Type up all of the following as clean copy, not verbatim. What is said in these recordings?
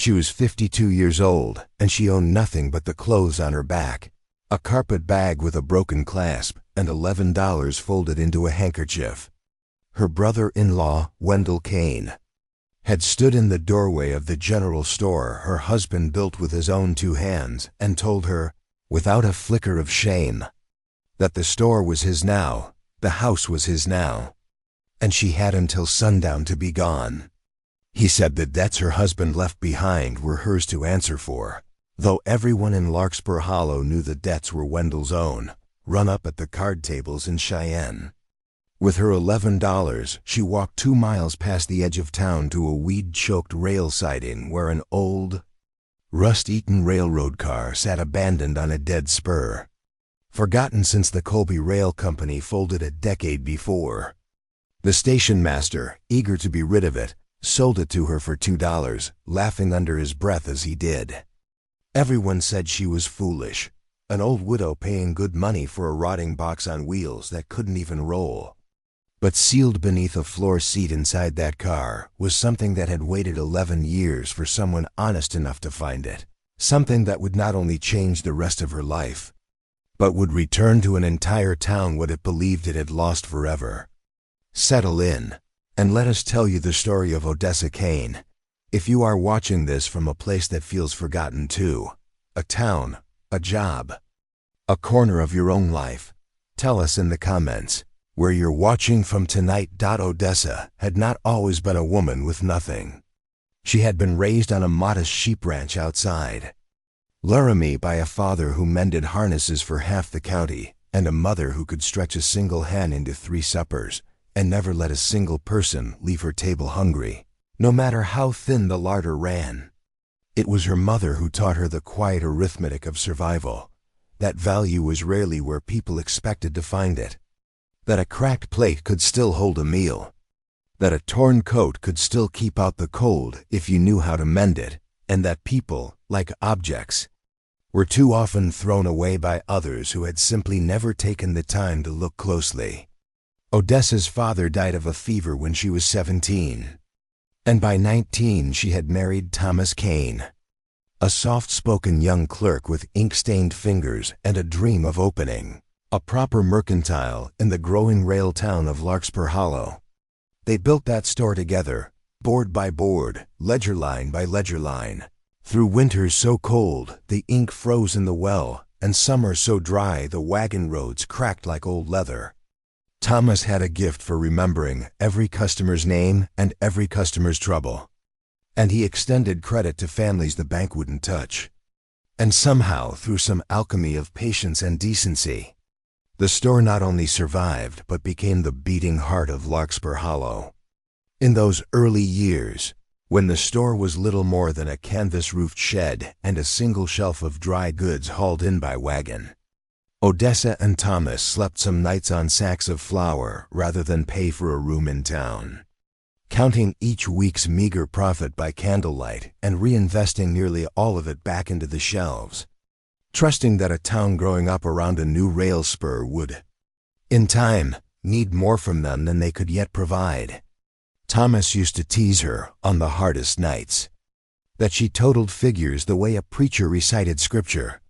She was 52 years old, and she owned nothing but the clothes on her back, a carpet bag with a broken clasp, and $11 folded into a handkerchief. Her brother-in-law, Wendell Kane, had stood in the doorway of the general store her husband built with his own 2 hands and told her, without a flicker of shame, that the store was his now, the house was his now, and she had until sundown to be gone. He said the debts her husband left behind were hers to answer for, though everyone in Larkspur Hollow knew the debts were Wendell's own, run up at the card tables in Cheyenne. With her $11, she walked 2 miles past the edge of town to a weed-choked rail siding where an old, rust-eaten railroad car sat abandoned on a dead spur, forgotten since the Colby Rail Company folded a decade before. The station master, eager to be rid of it, sold it to her for $2, laughing under his breath as he did. Everyone said she was foolish, an old widow paying good money for a rotting box on wheels that couldn't even roll. But sealed beneath a floor seat inside that car was something that had waited 11 years for someone honest enough to find it, something that would not only change the rest of her life, but would return to an entire town what it believed it had lost forever. Settle in, and let us tell you the story of Odessa Kane. If you are watching this from a place that feels forgotten too, a town, a job, a corner of your own life, tell us in the comments where you're watching from tonight. Odessa had not always been a woman with nothing. She had been raised on a modest sheep ranch outside Laramie by a father who mended harnesses for half the county and a mother who could stretch a single hen into 3 suppers and never let a single person leave her table hungry, no matter how thin the larder ran. It was her mother who taught her the quiet arithmetic of survival, that value was rarely where people expected to find it, that a cracked plate could still hold a meal, that a torn coat could still keep out the cold if you knew how to mend it, and that people, like objects, were too often thrown away by others who had simply never taken the time to look closely. Odessa's father died of a fever when she was 17, and by 19 she had married Thomas Kane, a soft-spoken young clerk with ink-stained fingers and a dream of opening a proper Mercantile in the growing rail town of Larkspur Hollow. They built that store together, board by board, ledger line by ledger line, through winters so cold the ink froze in the well, and summers so dry the wagon roads cracked like old leather. Thomas had a gift for remembering every customer's name and every customer's trouble, and he extended credit to families the bank wouldn't touch. And somehow, through some alchemy of patience and decency, the store not only survived but became the beating heart of Larkspur Hollow. In those early years, when the store was little more than a canvas-roofed shed and a single shelf of dry goods hauled in by wagon, Odessa and Thomas slept some nights on sacks of flour rather than pay for a room in town, counting each week's meager profit by candlelight and reinvesting nearly all of it back into the shelves, trusting that a town growing up around a new rail spur would, in time, need more from them than they could yet provide. Thomas used to tease her on the hardest nights that she totaled figures the way a preacher recited scripture,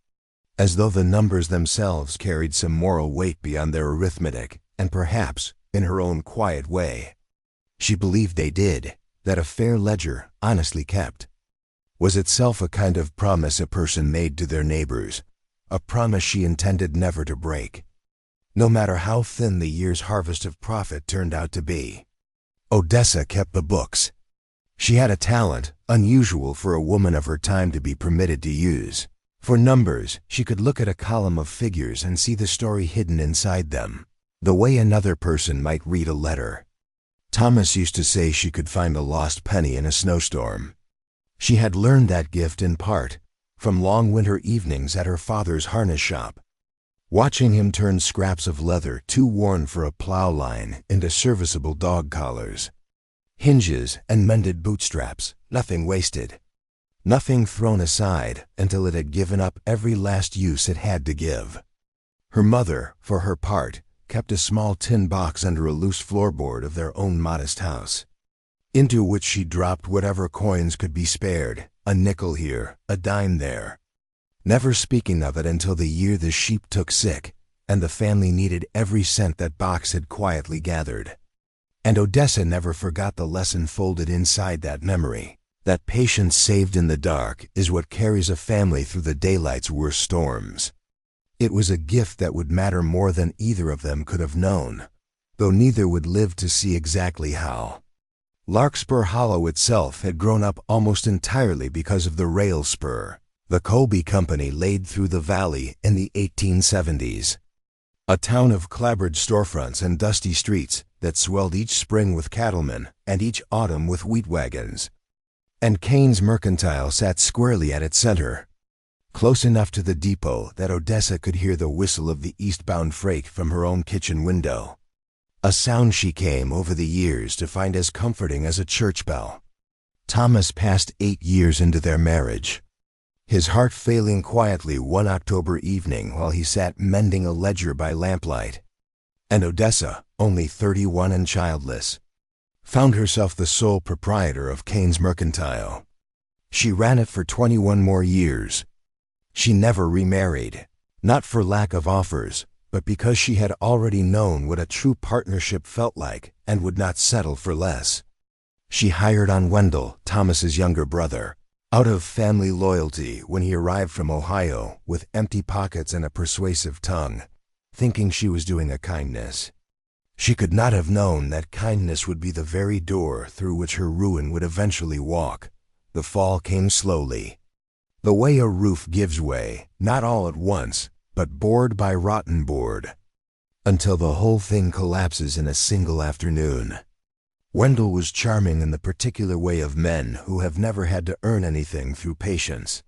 as though the numbers themselves carried some moral weight beyond their arithmetic, and perhaps, in her own quiet way, she believed they did, that a fair ledger, honestly kept, was itself a kind of promise a person made to their neighbors, a promise she intended never to break, no matter how thin the year's harvest of profit turned out to be. Odessa kept the books. She had a talent, unusual for a woman of her time to be permitted to use. For numbers, she could look at a column of figures and see the story hidden inside them, the way another person might read a letter. Thomas used to say she could find a lost penny in a snowstorm. She had learned that gift in part from long winter evenings at her father's harness shop, watching him turn scraps of leather too worn for a plow line into serviceable dog collars, hinges and mended bootstraps, nothing wasted, nothing thrown aside until it had given up every last use it had to give. Her mother, for her part, kept a small tin box under a loose floorboard of their own modest house, into which she dropped whatever coins could be spared a nickel here, a dime there, never speaking of it until the year the sheep took sick, and the family needed every cent that box had quietly gathered. And Odessa never forgot the lesson folded inside that memory, that patience saved in the dark is what carries a family through the daylight's worst storms. It was a gift that would matter more than either of them could have known, though neither would live to see exactly how. Larkspur Hollow itself had grown up almost entirely because of the rail spur the Colby Company laid through the valley in the 1870s. A town of clapboard storefronts and dusty streets that swelled each spring with cattlemen and each autumn with wheat wagons. And Kane's Mercantile sat squarely at its center, close enough to the depot that Odessa could hear the whistle of the eastbound freight from her own kitchen window, a sound she came over the years to find as comforting as a church bell. Thomas passed 8 years into their marriage, his heart failing quietly one October evening while he sat mending a ledger by lamplight. And Odessa, only 31 and childless, found herself the sole proprietor of Kane's Mercantile. She ran it for 21 more years. She never remarried, not for lack of offers, but because she had already known what a true partnership felt like and would not settle for less. She hired on Wendell, Thomas's younger brother, out of family loyalty when he arrived from Ohio with empty pockets and a persuasive tongue, thinking she was doing a kindness. She could not have known that kindness would be the very door through which her ruin would eventually walk. The fall came slowly, the way a roof gives way, not all at once, but board by rotten board, until the whole thing collapses in a single afternoon. Wendell was charming in the particular way of men who have never had to earn anything through patience.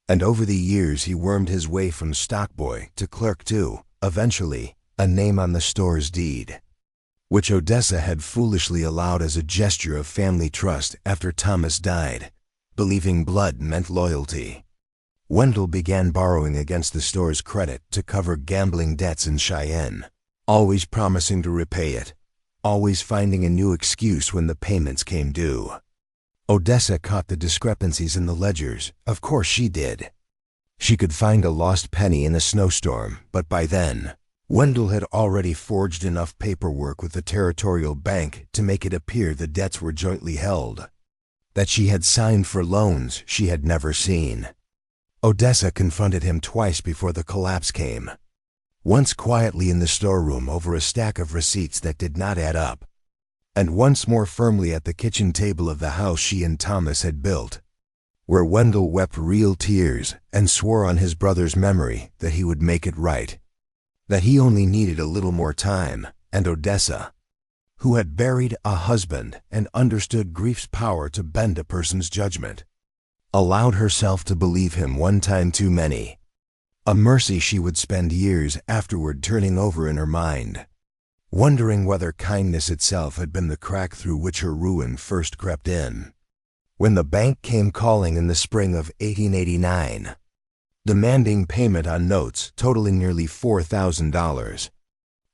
And over the years he wormed his way from stockboy to clerk to, eventually, a name on the store's deed, which Odessa had foolishly allowed as a gesture of family trust after Thomas died, believing blood meant loyalty. Wendell began borrowing against the store's credit to cover gambling debts in Cheyenne, always promising to repay it, always finding a new excuse when the payments came due. Odessa caught the discrepancies in the ledgers. Of course she did. She could find a lost penny in a snowstorm, but by then, Wendell had already forged enough paperwork with the Territorial Bank to make it appear the debts were jointly held, that she had signed for loans she had never seen. Odessa confronted him twice before the collapse came. Once quietly in the storeroom over a stack of receipts that did not add up, and once more firmly at the kitchen table of the house she and Thomas had built, where Wendell wept real tears and swore on his brother's memory that he would make it right, that he only needed a little more time. And Odessa, who had buried a husband and understood grief's power to bend a person's judgment, allowed herself to believe him one time too many, a mercy she would spend years afterward turning over in her mind, wondering whether kindness itself had been the crack through which her ruin first crept in. When the bank came calling in the spring of 1889, demanding payment on notes totaling nearly $4,000,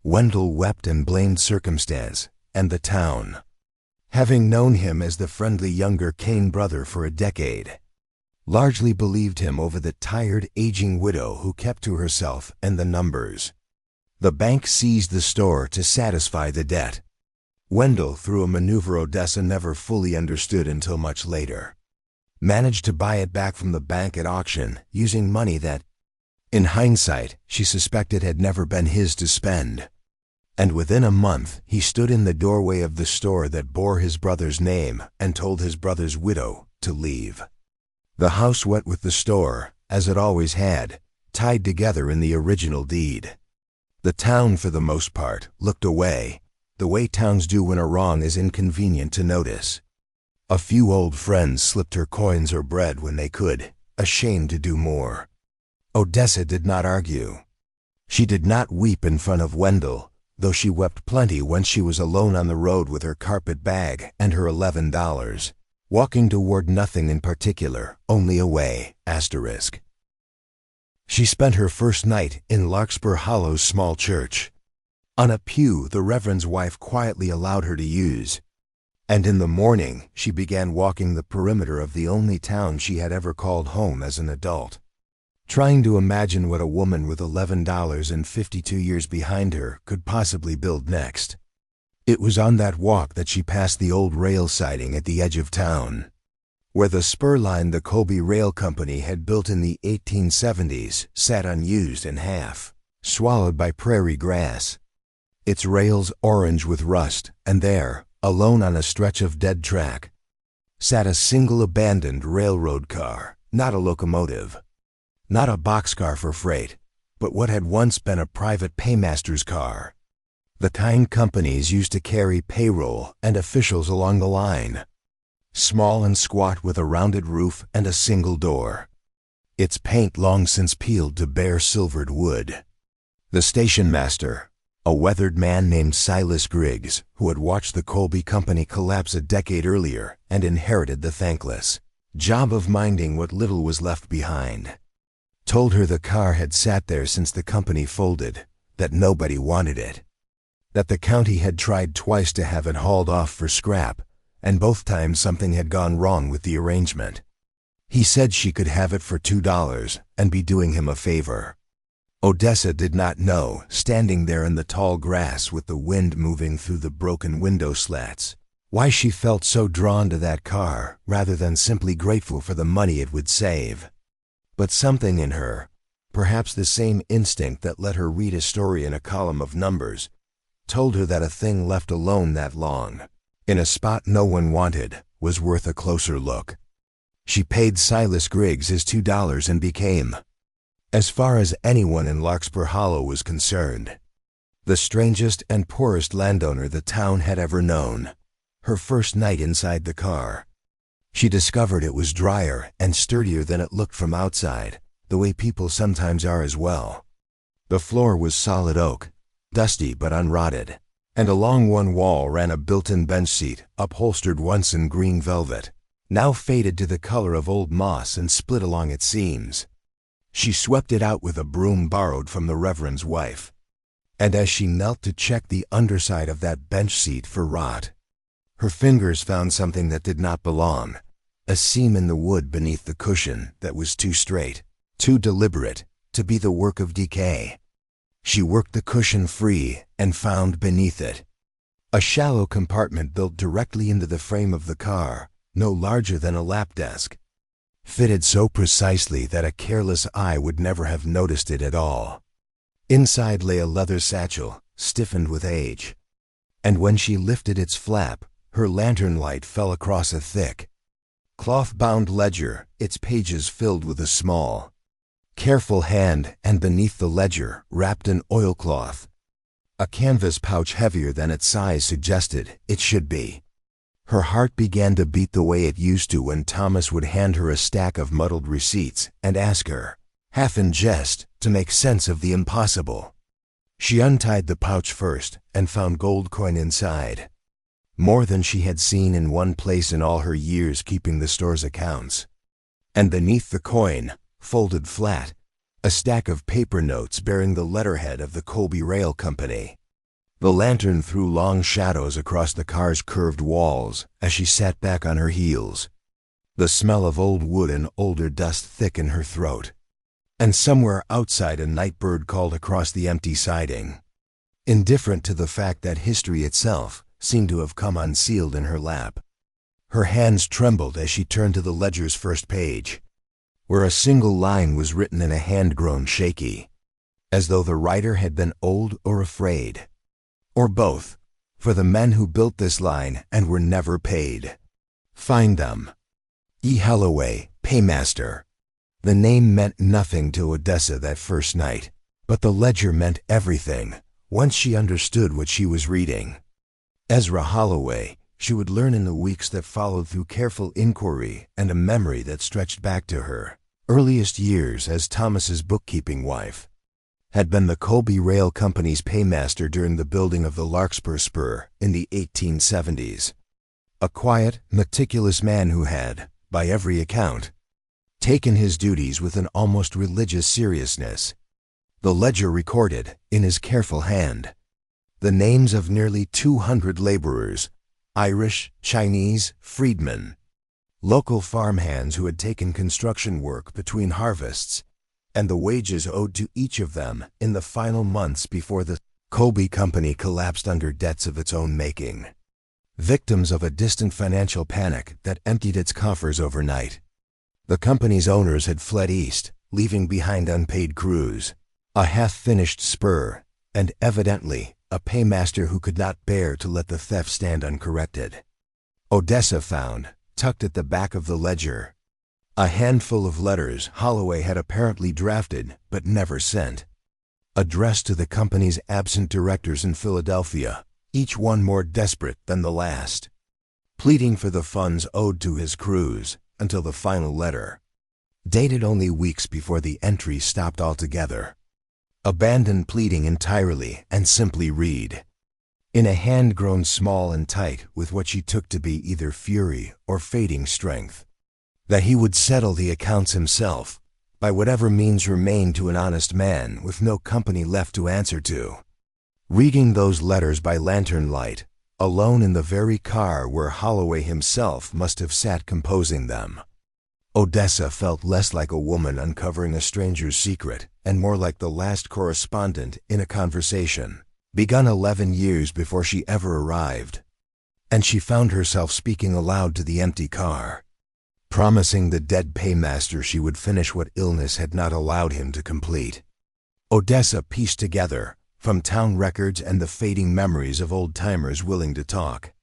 Wendell wept and blamed circumstance and the town, having known him as the friendly younger Kane brother for a decade, largely believed him over the tired, aging widow who kept to herself and the numbers. The bank seized the store to satisfy the debt. Wendell, through a maneuver Odessa never fully understood until much later, managed to buy it back from the bank at auction using money that, in hindsight, she suspected had never been his to spend. And within a month, he stood in the doorway of the store that bore his brother's name and told his brother's widow to leave. The house went with the store, as it always had, tied together in the original deed. The town, for the most part, looked away, the way towns do when a wrong is inconvenient to notice. A few old friends slipped her coins or bread when they could, ashamed to do more. Odessa did not argue. She did not weep in front of Wendell, though she wept plenty when she was alone on the road with her carpet bag and her $11, walking toward nothing in particular, only away, asterisk. She spent her first night in Larkspur Hollow's small church, on a pew the Reverend's wife quietly allowed her to use. And in the morning, she began walking the perimeter of the only town she had ever called home as an adult, trying to imagine what a woman with $11 and 52 years behind her could possibly build next. It was on that walk that she passed the old rail siding at the edge of town, where the spur line the Colby Rail Company had built in the 1870s sat unused and half swallowed by prairie grass, its rails orange with rust, and there, alone on a stretch of dead track, sat a single abandoned railroad car, not a locomotive, not a boxcar for freight, but what had once been a private paymaster's car, the kind companies used to carry payroll and officials along the line, small and squat with a rounded roof and a single door, its paint long since peeled to bare silvered wood. The station master, a weathered man named Silas Griggs, who had watched the Colby Company collapse a decade earlier and inherited the thankless job of minding what little was left behind, told her the car had sat there since the company folded, that nobody wanted it, that the county had tried twice to have it hauled off for scrap, and both times something had gone wrong with the arrangement. He said she could have it for $2 and be doing him a favor. Odessa did not know, standing there in the tall grass with the wind moving through the broken window slats, why she felt so drawn to that car rather than simply grateful for the money it would save. But something in her, perhaps the same instinct that let her read a story in a column of numbers, told her that a thing left alone that long, in a spot no one wanted, was worth a closer look. She paid Silas Griggs his $2 and became, as far as anyone in Larkspur Hollow was concerned, the strangest and poorest landowner the town had ever known. Her first night inside the car, she discovered it was drier and sturdier than it looked from outside, the way people sometimes are as well. The floor was solid oak, dusty but unrotted, and along one wall ran a built-in bench seat, upholstered once in green velvet, now faded to the color of old moss and split along its seams. She swept it out with a broom borrowed from the Reverend's wife, and as she knelt to check the underside of that bench seat for rot, her fingers found something that did not belong, a seam in the wood beneath the cushion that was too straight, too deliberate, to be the work of decay. She worked the cushion free and found beneath it a shallow compartment built directly into the frame of the car, no larger than a lap desk, fitted so precisely that a careless eye would never have noticed it at all. Inside lay a leather satchel, stiffened with age, and when she lifted its flap, her lantern light fell across a thick, cloth-bound ledger, its pages filled with a small, careful hand, and beneath the ledger, wrapped in oilcloth, a canvas pouch heavier than its size suggested it should be. Her heart began to beat the way it used to when Thomas would hand her a stack of muddled receipts and ask her, half in jest, to make sense of the impossible. She untied the pouch first and found gold coin inside, more than she had seen in one place in all her years keeping the store's accounts. And beneath the coin, folded flat, a stack of paper notes bearing the letterhead of the Colby Rail Company. The lantern threw long shadows across the car's curved walls as she sat back on her heels, the smell of old wood and older dust thick in her throat. And somewhere outside a night bird called across the empty siding, indifferent to the fact that history itself seemed to have come unsealed in her lap. Her hands trembled as she turned to the ledger's first page, where a single line was written in a hand grown shaky, as though the writer had been old or afraid, or both, for the men who built this line and were never paid. Find them. E. Holloway, paymaster. The name meant nothing to Odessa that first night, but the ledger meant everything once she understood what she was reading. Ezra Holloway, she would learn in the weeks that followed through careful inquiry and a memory that stretched back to her earliest years as Thomas's bookkeeping wife, had been the Colby Rail Company's paymaster during the building of the Larkspur Spur in the 1870s. A quiet, meticulous man who had, by every account, taken his duties with an almost religious seriousness. The ledger recorded, in his careful hand, the names of nearly 200 laborers, Irish, Chinese, freedmen, local farmhands who had taken construction work between harvests, and the wages owed to each of them in the final months before the Colby Company collapsed under debts of its own making. Victims of a distant financial panic that emptied its coffers overnight. The company's owners had fled east, leaving behind unpaid crews, a half-finished spur, and evidently a paymaster who could not bear to let the theft stand uncorrected. Odessa found, tucked at the back of the ledger, a handful of letters Holloway had apparently drafted but never sent, addressed to the company's absent directors in Philadelphia, each one more desperate than the last, pleading for the funds owed to his crews until the final letter, dated only weeks before the entry stopped altogether. Abandoned pleading entirely and simply read, in a hand grown small and tight with what she took to be either fury or fading strength, that he would settle the accounts himself, by whatever means remained to an honest man with no company left to answer to. Reading those letters by lantern light, alone in the very car where Holloway himself must have sat composing them, Odessa felt less like a woman uncovering a stranger's secret and more like the last correspondent in a conversation, begun 11 years before she ever arrived. And she found herself speaking aloud to the empty car, promising the dead paymaster she would finish what illness had not allowed him to complete. Odessa pieced together, from town records and the fading memories of old-timers willing to talk,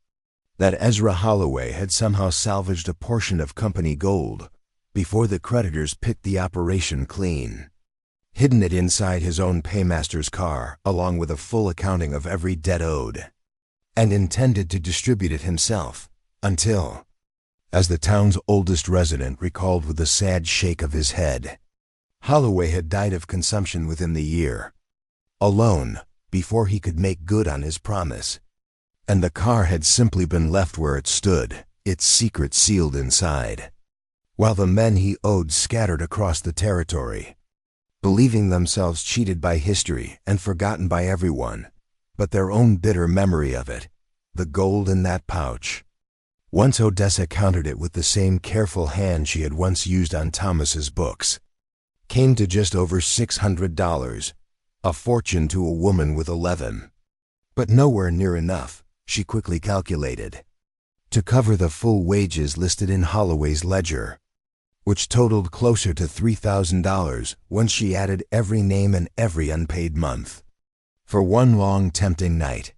that Ezra Holloway had somehow salvaged a portion of company gold before the creditors picked the operation clean, hidden it inside his own paymaster's car along with a full accounting of every debt owed, and intended to distribute it himself until, as the town's oldest resident recalled with a sad shake of his head, Holloway had died of consumption within the year, alone, before he could make good on his promise, and the car had simply been left where it stood, its secret sealed inside, while the men he owed scattered across the territory, believing themselves cheated by history and forgotten by everyone, but their own bitter memory of it, the gold in that pouch. Once Odessa counted it with the same careful hand she had once used on Thomas's books, came to just over $600, a fortune to a woman with 11. But nowhere near enough, she quickly calculated, to cover the full wages listed in Holloway's ledger, which totaled closer to $3,000 once she added every name and every unpaid month. For one long, tempting night,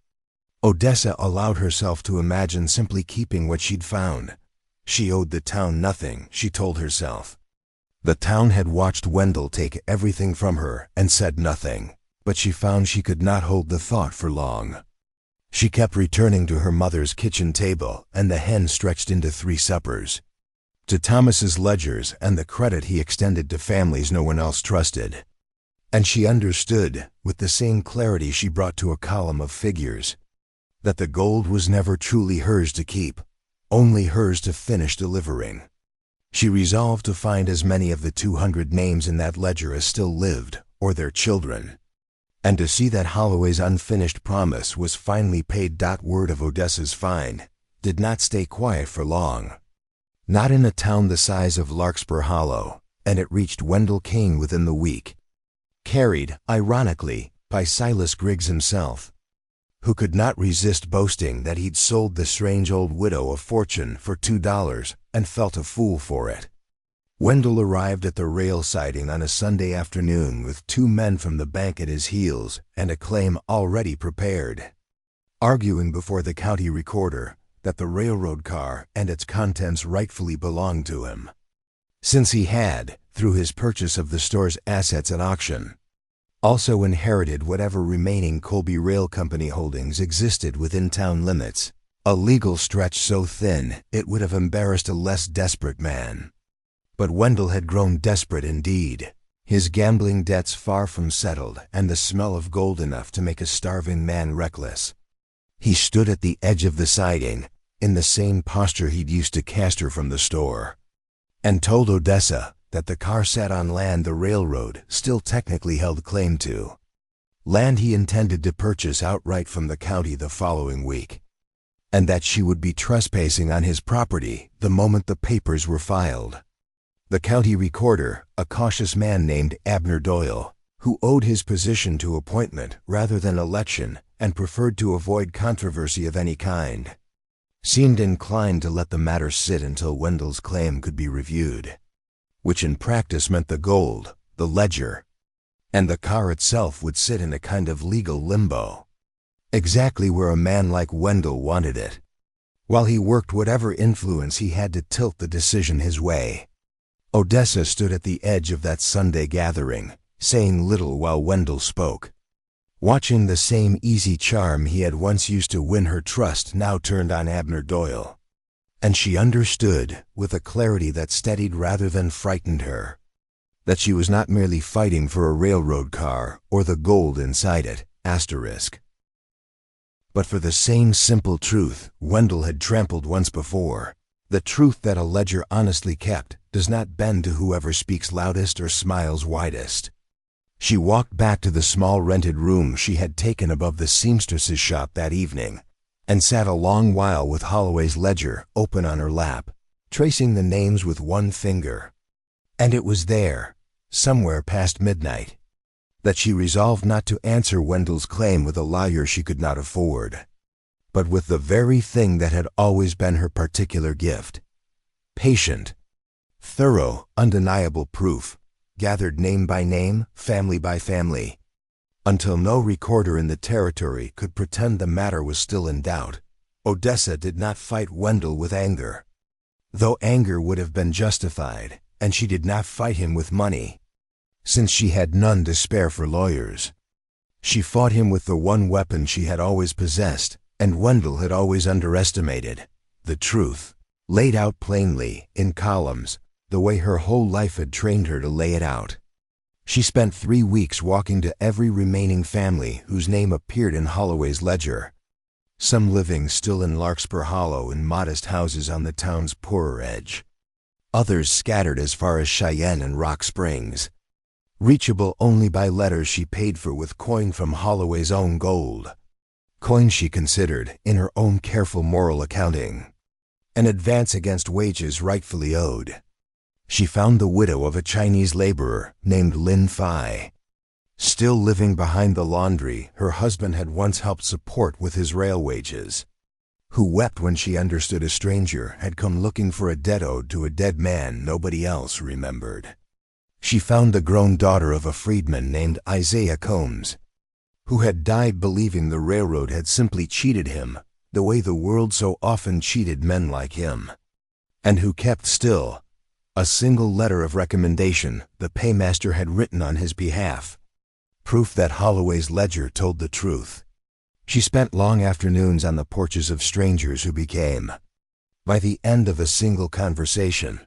Odessa allowed herself to imagine simply keeping what she'd found. She owed the town nothing, she told herself. The town had watched Wendell take everything from her and said nothing, but she found she could not hold the thought for long. She kept returning to her mother's kitchen table and the hen stretched into 3 suppers, to Thomas's ledgers and the credit he extended to families no one else trusted. And she understood, with the same clarity she brought to a column of figures, that the gold was never truly hers to keep, only hers to finish delivering. She resolved to find as many of the 200 names in that ledger as still lived, or their children, and to see that Holloway's unfinished promise was finally paid. Word of Odessa's find did not stay quiet for long. Not in a town the size of Larkspur Hollow, and it reached Wendell Kane within the week, carried, ironically, by Silas Griggs himself, who could not resist boasting that he'd sold the strange old widow a fortune for $2 and felt a fool for it. Wendell arrived at the rail siding on a Sunday afternoon with 2 men from the bank at his heels and a claim already prepared, arguing before the county recorder that the railroad car and its contents rightfully belonged to him, since he had, through his purchase of the store's assets at auction, also inherited whatever remaining Colby Rail Company holdings existed within town limits, a legal stretch so thin it would have embarrassed a less desperate man. But Wendell had grown desperate indeed, his gambling debts far from settled and the smell of gold enough to make a starving man reckless. He stood at the edge of the siding, in the same posture he'd used to cast her from the store, and told Odessa that the car sat on land the railroad still technically held claim to, land he intended to purchase outright from the county the following week. and that she would be trespassing on his property the moment the papers were filed. The county recorder, a cautious man named Abner Doyle, who owed his position to appointment rather than election and preferred to avoid controversy of any kind, seemed inclined to let the matter sit until Wendell's claim could be reviewed, which in practice meant the gold, the ledger, and the car itself would sit in a kind of legal limbo, exactly where a man like Wendell wanted it, while he worked whatever influence he had to tilt the decision his way. Odessa stood at the edge of that Sunday gathering, saying little while Wendell spoke. Watching the same easy charm he had once used to win her trust now turned on Abner Doyle, and she understood, with a clarity that steadied rather than frightened her, that she was not merely fighting for a railroad car or the gold inside it, but for the same simple truth Wendell had trampled once before, the truth that a ledger honestly kept does not bend to whoever speaks loudest or smiles widest. She walked back to the small rented room she had taken above the seamstress's shop that evening, and sat a long while with Holloway's ledger open on her lap, tracing the names with one finger. And it was there, somewhere past midnight, that she resolved not to answer Wendell's claim with a lawyer she could not afford, but with the very thing that had always been her particular gift: patient, thorough, undeniable proof, gathered name by name, family by family, until no recorder in the territory could pretend the matter was still in doubt. Odessa did not fight Wendell with anger, though anger would have been justified, and she did not fight him with money, since she had none to spare for lawyers. She fought him with the one weapon she had always possessed, and Wendell had always underestimated: the truth, laid out plainly, in columns, the way her whole life had trained her to lay it out. She spent 3 weeks walking to every remaining family whose name appeared in Holloway's ledger, some living still in Larkspur Hollow in modest houses on the town's poorer edge, others scattered as far as Cheyenne and Rock Springs, reachable only by letters she paid for with coin from Holloway's own gold, coin she considered, in her own careful moral accounting, an advance against wages rightfully owed. She found the widow of a Chinese laborer named Lin Fai, still living behind the laundry her husband had once helped support with his rail wages, who wept when she understood a stranger had come looking for a debt owed to a dead man nobody else remembered. She found the grown daughter of a freedman named Isaiah Combs, who had died believing the railroad had simply cheated him the way the world so often cheated men like him, and who kept still a single letter of recommendation the paymaster had written on his behalf, proof that Holloway's ledger told the truth. She spent long afternoons on the porches of strangers who became, by the end of a single conversation,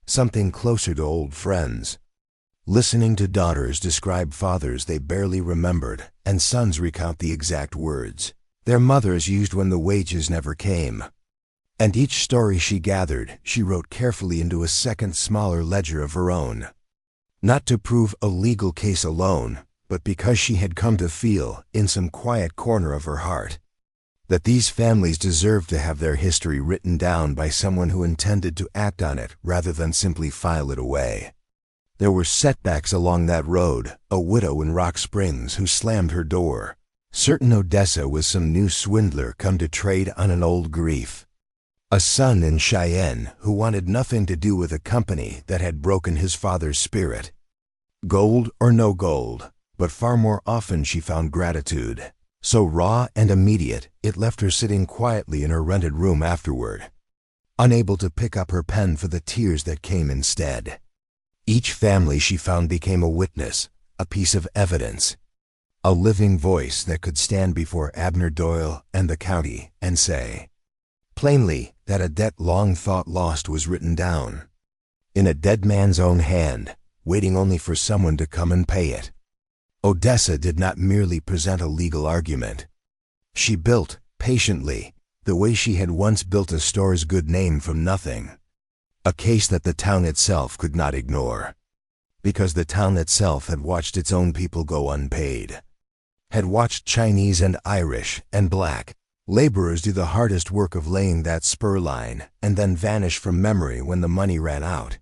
something closer to old friends, listening to daughters describe fathers they barely remembered and sons recount the exact words their mothers used when the wages never came. And each story she gathered, she wrote carefully into a second, smaller ledger of her own, not to prove a legal case alone, but because she had come to feel, in some quiet corner of her heart, that these families deserved to have their history written down by someone who intended to act on it rather than simply file it away. There were setbacks along that road: a widow in Rock Springs who slammed her door, certain Odessa was some new swindler come to trade on an old grief, a son in Cheyenne who wanted nothing to do with a company that had broken his father's spirit. Gold or no gold, but far more often she found gratitude, so raw and immediate it left her sitting quietly in her rented room afterward, unable to pick up her pen for the tears that came instead. Each family she found became a witness, a piece of evidence, a living voice that could stand before Abner Doyle and the county and say, plainly, that a debt long thought lost was written down, in a dead man's own hand, waiting only for someone to come and pay it. Odessa did not merely present a legal argument. She built, patiently, the way she had once built a store's good name from nothing, a case that the town itself could not ignore, because the town itself had watched its own people go unpaid, had watched Chinese and Irish and black, Laborers do the hardest work of laying that spur line and then vanish from memory when the money ran out.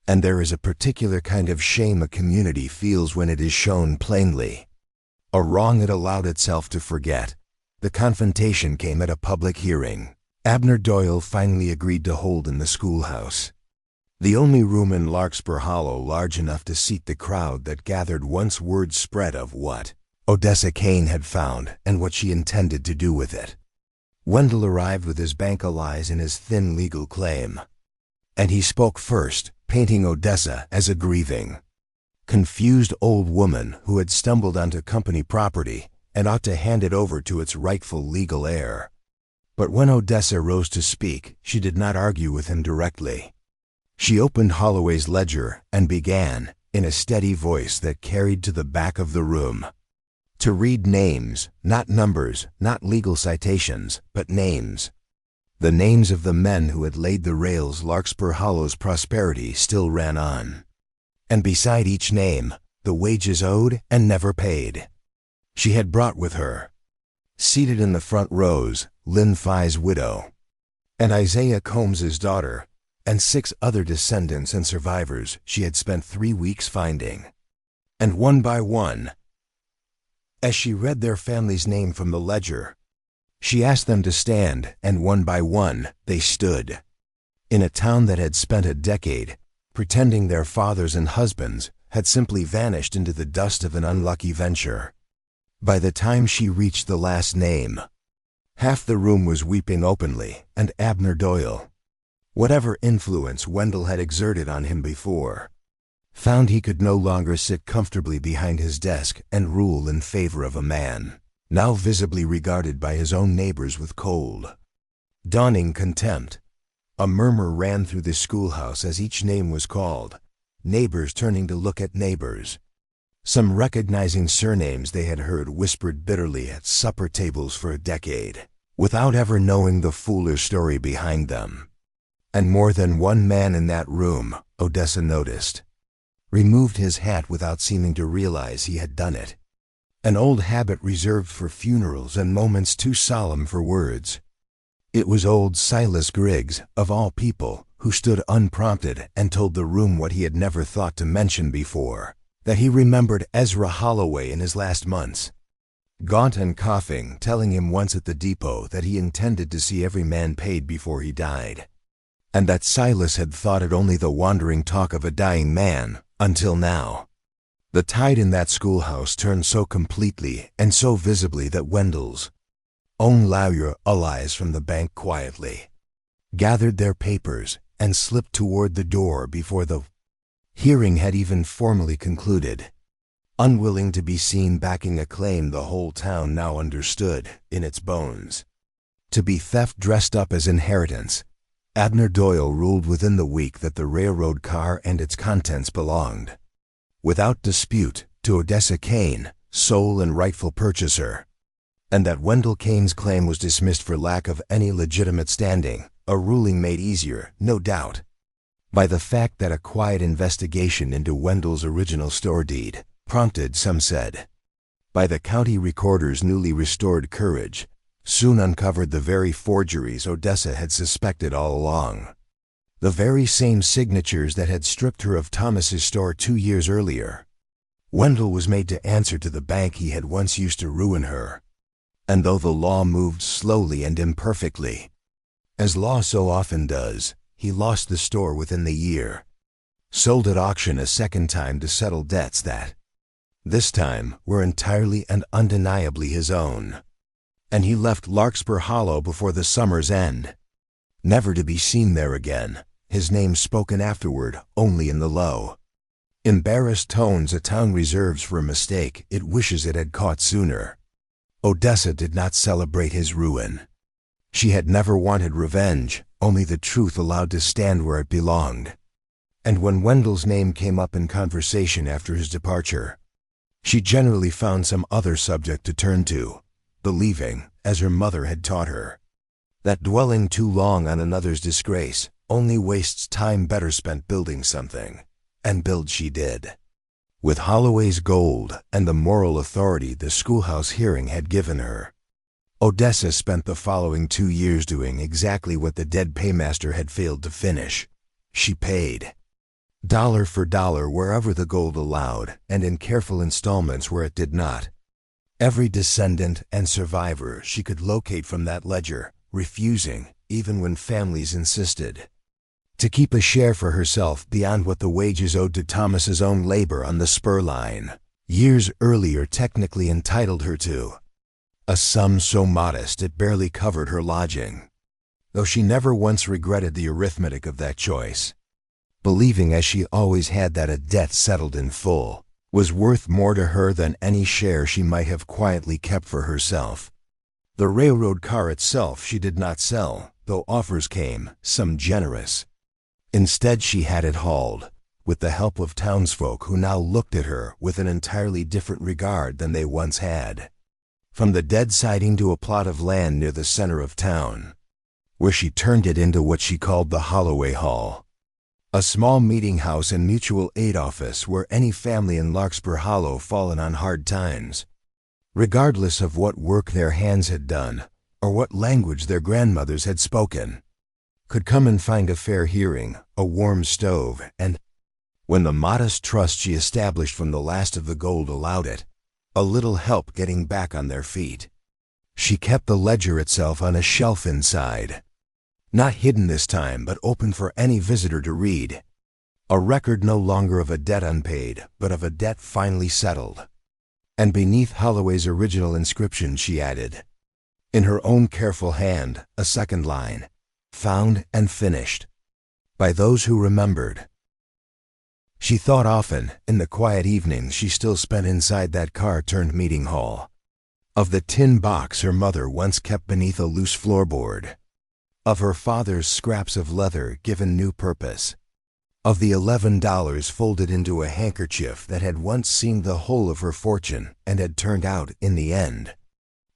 And there is a particular kind of shame a community feels when it is shown plainly. A wrong it allowed itself to forget. The confrontation came at a public hearing. Abner Doyle finally agreed to hold in the schoolhouse. The only room in Larkspur Hollow large enough to seat the crowd that gathered once word spread of what Odessa Kane had found and what she intended to do with it. Wendell arrived with his bank of lies and his thin legal claim. And he spoke first, painting Odessa as a grieving, confused old woman who had stumbled onto company property and ought to hand it over to its rightful legal heir. But when Odessa rose to speak, she did not argue with him directly. She opened Holloway's ledger and began, in a steady voice that carried to the back of the room, to read names, not numbers, not legal citations, but names. The names of the men who had laid the rails Larkspur Hollow's prosperity still ran on. And beside each name, the wages owed and never paid. She had brought with her, seated in the front rows, Lynn Fye's widow, and Isaiah Combs's daughter, and 6 other descendants and survivors she had spent 3 weeks finding. And one by one, as she read their family's name from the ledger, she asked them to stand, and one by one, they stood. In a town that had spent a decade pretending their fathers and husbands had simply vanished into the dust of an unlucky venture. By the time she reached the last name, half the room was weeping openly, and Abner Doyle, whatever influence Wendell had exerted on him before, found he could no longer sit comfortably behind his desk and rule in favor of a man now visibly regarded by his own neighbors with cold, dawning contempt. A murmur ran through the schoolhouse as each name was called, neighbors turning to look at neighbors. Some recognizing surnames they had heard whispered bitterly at supper tables for a decade, without ever knowing the foolish story behind them. And more than one man in that room, Odessa noticed, removed his hat without seeming to realize he had done it. An old habit reserved for funerals and moments too solemn for words. It was old Silas Griggs, of all people, who stood unprompted and told the room what he had never thought to mention before, that he remembered Ezra Holloway in his last months, gaunt and coughing, telling him once at the depot that he intended to see every man paid before he died, and that Silas had thought it only the wandering talk of a dying man, until now. The tide in that schoolhouse turned so completely and so visibly that Wendell's own lawyer allies from the bank quietly gathered their papers and slipped toward the door before the hearing had even formally concluded, unwilling to be seen backing a claim the whole town now understood in its bones to be theft dressed up as inheritance. Abner Doyle ruled within the week that the railroad car and its contents belonged, without dispute, to Odessa Kane, sole and rightful purchaser, and that Wendell Kane's claim was dismissed for lack of any legitimate standing, a ruling made easier, no doubt, by the fact that a quiet investigation into Wendell's original store deed, prompted, some said, by the county recorder's newly restored courage, soon uncovered the very forgeries Odessa had suspected all along. The very same signatures that had stripped her of Thomas's store 2 years earlier. Wendell was made to answer to the bank he had once used to ruin her. And though the law moved slowly and imperfectly, as law so often does, he lost the store within the year, sold at auction a second time to settle debts that, this time, were entirely and undeniably his own. And he left Larkspur Hollow before the summer's end, never to be seen there again, his name spoken afterward only in the low, embarrassed tones a town reserves for a mistake it wishes it had caught sooner. Odessa did not celebrate his ruin. She had never wanted revenge, only the truth allowed to stand where it belonged. And when Wendell's name came up in conversation after his departure, she generally found some other subject to turn to, believing, as her mother had taught her, that dwelling too long on another's disgrace only wastes time better spent building something, and build she did. With Holloway's gold and the moral authority the schoolhouse hearing had given her, Odessa spent the following 2 years doing exactly what the dead paymaster had failed to finish. She paid, dollar for dollar, wherever the gold allowed, and in careful installments where it did not. Every descendant and survivor she could locate from that ledger, refusing, even when families insisted, to keep a share for herself beyond what the wages owed to Thomas's own labor on the spur line, years earlier technically entitled her to. A sum so modest it barely covered her lodging, though she never once regretted the arithmetic of that choice, believing as she always had that a debt settled in full was worth more to her than any share she might have quietly kept for herself. The railroad car itself she did not sell, though offers came, some generous. Instead she had it hauled, with the help of townsfolk who now looked at her with an entirely different regard than they once had. From the dead siding to a plot of land near the center of town, where she turned it into what she called the Holloway Hall, a small meeting house and mutual aid office where any family in Larkspur Hollow fallen on hard times, regardless of what work their hands had done or what language their grandmothers had spoken, could come and find a fair hearing, a warm stove, and, when the modest trust she established from the last of the gold allowed it, a little help getting back on their feet. She kept the ledger itself on a shelf inside, not hidden this time but open for any visitor to read. A record no longer of a debt unpaid, but of a debt finally settled. And beneath Holloway's original inscription she added, in her own careful hand, a second line, found and finished, by those who remembered. She thought often, in the quiet evenings she still spent inside that car-turned-meeting hall, of the tin box her mother once kept beneath a loose floorboard, of her father's scraps of leather given new purpose, of the $11 folded into a handkerchief that had once seemed the whole of her fortune and had turned out, in the end,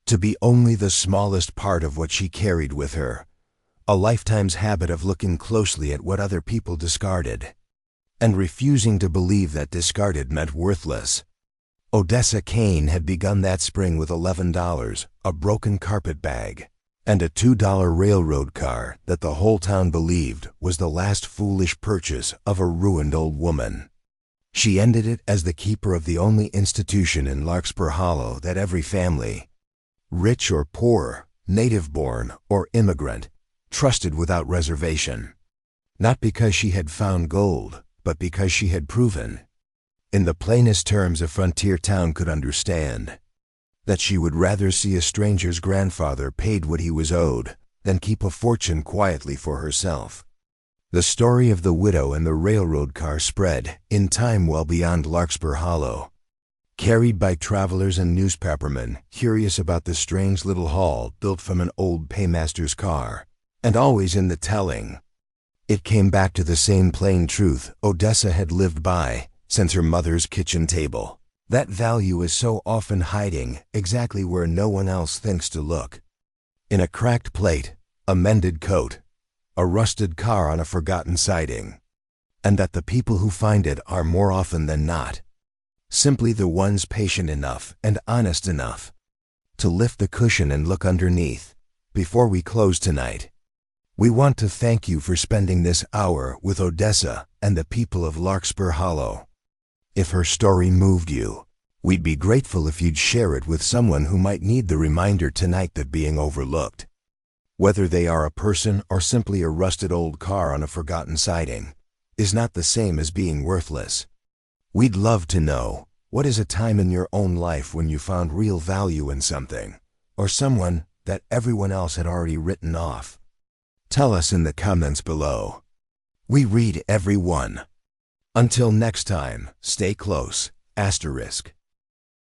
to be only the smallest part of what she carried with her, a lifetime's habit of looking closely at what other people discarded, and refusing to believe that discarded meant worthless. Odessa Kane had begun that spring with $11, a broken carpet bag, and a $2 railroad car that the whole town believed was the last foolish purchase of a ruined old woman. She ended it as the keeper of the only institution in Larkspur Hollow that every family, rich or poor, native-born or immigrant, trusted without reservation. Not because she had found gold, but because she had proven, in the plainest terms a frontier town could understand, that she would rather see a stranger's grandfather paid what he was owed than keep a fortune quietly for herself. The story of the widow and the railroad car spread, in time, well beyond Larkspur Hollow, carried by travelers and newspapermen curious about the strange little hall built from an old paymaster's car, and always in the telling, it came back to the same plain truth Odessa had lived by since her mother's kitchen table. That value is so often hiding exactly where no one else thinks to look. In a cracked plate, a mended coat, a rusted car on a forgotten siding. And that the people who find it are more often than not simply the ones patient enough and honest enough to lift the cushion and look underneath. Before we close tonight, we want to thank you for spending this hour with Odessa and the people of Larkspur Hollow. If her story moved you, we'd be grateful if you'd share it with someone who might need the reminder tonight that being overlooked, whether they are a person or simply a rusted old car on a forgotten siding, is not the same as being worthless. We'd love to know, what is a time in your own life when you found real value in something, or someone that everyone else had already written off? Tell us in the comments below. We read every one. Until next time, stay close, **.